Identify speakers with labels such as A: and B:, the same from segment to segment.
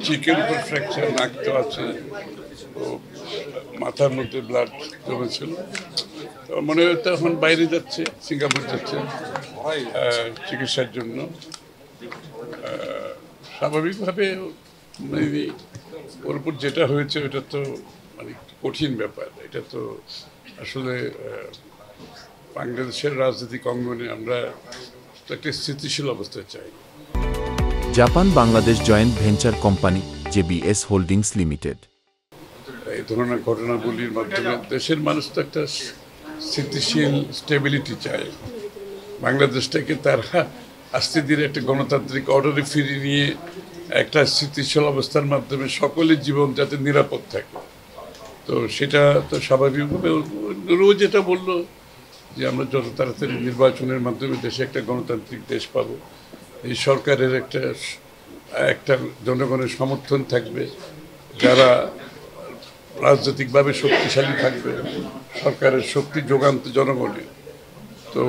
A: Chicken fracture লাগতে আছে, তো মাথার মধ্যে ব্লাড জমেছিল। তো মনে হয় এখন বাইরে যাচ্ছে, সিঙ্গাপুর যাচ্ছে চিকিৎসার জন্য। স্বাভাবিকভাবে ওর উপর যেটা হয়েছে ওটা তো মানে কঠিন ব্যাপার। এটা তো আসলে বাংলাদেশের রাজনৈতিক অঙ্গনে আমরা একটা স্থিতিশীল অবস্থায় চাই।
B: Japan Bangladesh joint venture company JBS holdings limited.
A: এই ধরনের ঘটনাগুলির মাধ্যমে দেশের মানুষ তো একটা স্থিতিশীল স্টেবিলিটি চায়। বাংলাদেশটাকে তারা আস্তে ধীরে একটা গণতান্ত্রিক অর্ডারে ফিরিয়ে নিয়ে একটা স্থিতিশীল অবস্থার মাধ্যমে সকলের জীবন যাতে নিরাপদ থাকে। তো সেটা তো স্বাভাবিকভাবে রোজ এটা বললো যে আমরা যত তাড়াতাড়ি নির্বাচনের মাধ্যমে দেশে একটা গণতান্ত্রিক দেশ পাবো, এই সরকারের একটা জনগণের সমর্থন থাকবে, যারা রাজনৈতিকভাবে শক্তিশালী থাকবে, সরকারের শক্তি যোগান তো জনগণের। তো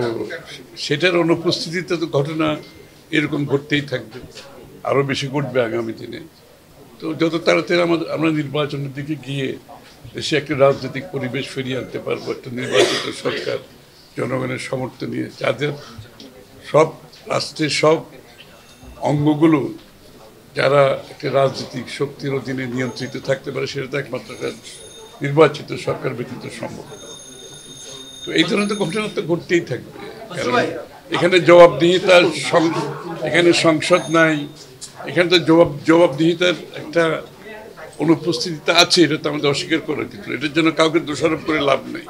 A: সেটার অনুপস্থিতিতে তো ঘটনা এরকম ঘটতেই থাকবে, আরও বেশি ঘটবে আগামী দিনে। তো যত তাড়াতাড়ি আমরা নির্বাচনের দিকে গিয়ে দেশে একটা রাজনৈতিক পরিবেশ ফিরিয়ে আনতে পারবো, একটা নির্বাচিত সরকার জনগণের সমর্থন নিয়ে, যাদের সব রাষ্ট্রের সব অঙ্গগুলো যারা একটা রাজনৈতিক শক্তির অধীনে নিয়ন্ত্রিত থাকতে পারে, সেটা তো একমাত্র নির্বাচিত সরকার ব্যতীত সম্ভব। তো এই ধরনের ঘটনা তো ঘটতেই থাকবে, কারণ এখানে জবাবদিহিতার এখানে সংসদ নাই, এখানে তো জবাবদিহিতার একটা অনুপস্থিতিতে আছে, এটা তো আমাদের অস্বীকার করার কিছু। এটার জন্য কাউকে দোষারোপ করে লাভ নেই।